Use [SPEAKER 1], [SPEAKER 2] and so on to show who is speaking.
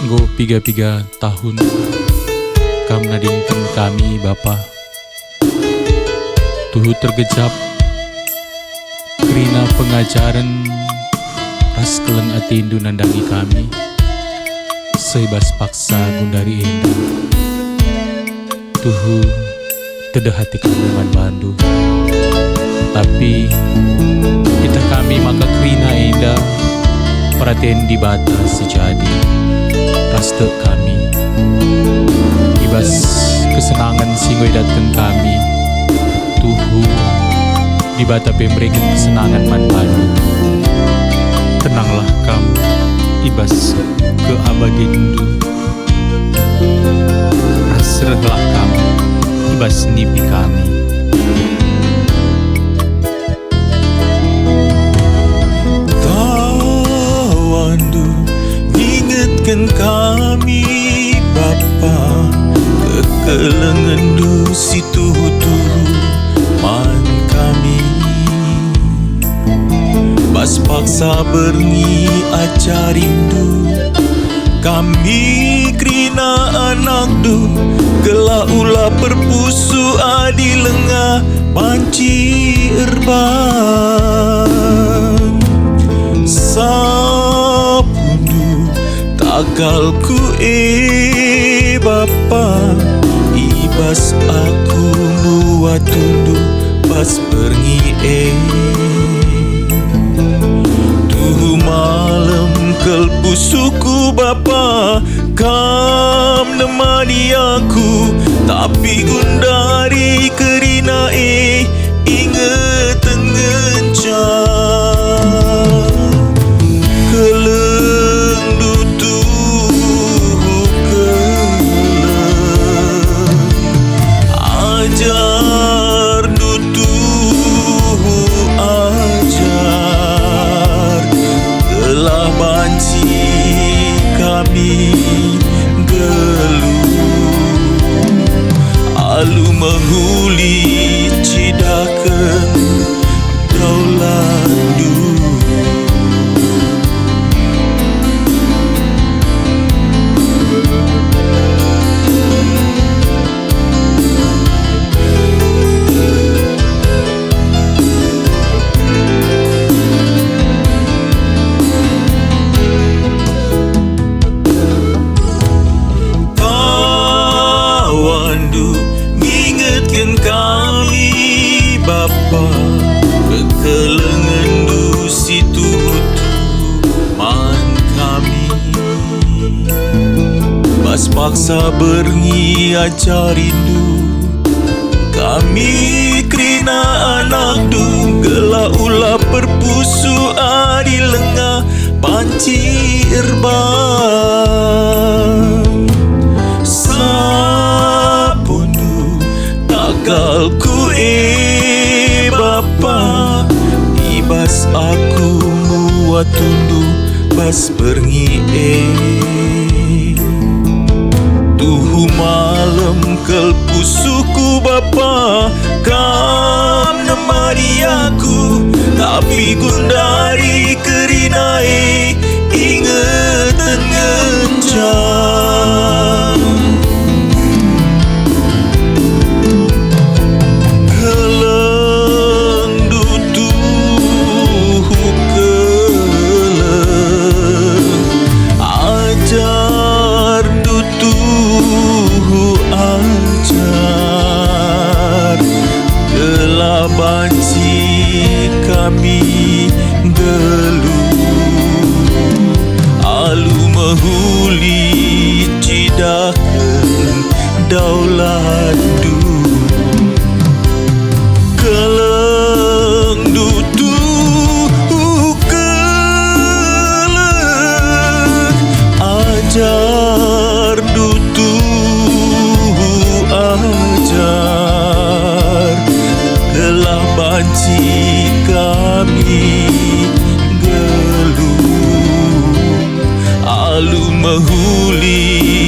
[SPEAKER 1] Nggo 3 tahun kam nadingken kami Bapa. Tuhu tergejap kerina pengajaran ras keleng atindu nandangi kami. Sebas paksa gundari endu. Tuhu tedah hati kami mandu. Tapi kita kami maka kerina enda perhatian di batas sejadi. Raste kami ibas kesenangan singgoy datang kami. Tuhu di bata pemberikan kesenangan manpadu. Tenanglah kam ibas ke abagindu. Rasrehlah kam ibas nipi kami.
[SPEAKER 2] Tawandu ingatkan kami Bapa, kekelengan du situ-tuhu man kami. Bas paksa berngi acarindu kami krina anak du. Gelak ulah perpusu adi lengah panci erban. Sapundu takal ku Bapa, ibas aku buat tunduk pas pergi Tuhu malam kelpu suku Bapa, kam nemani aku. Tapi gundari kerina inget tengencang keleng dutu keleng ajar dutu ajar telah banci kami geluh alu menghuli cidakan daulandu. Ingatkan kami Bapa, kekelengan du situ-tu man kami. Bas paksa berngi acarindu kami krina anak du. Gelak ulah perpusu adi lengah panci erban. Sapundu takal ku Bapa, ibas aku buat tunduk bas pergi Tuhu malam kelpu suku Bapa, kam nemani aku. Tapi gundari kerina inget tengencang keleng dutu keleng ajar dutu ajar gelah banci kami geluh alu menghuli cidakan daulandu. Keleng dutu keleng ajar dutu ajar gelah banci kami geluh alu menghuli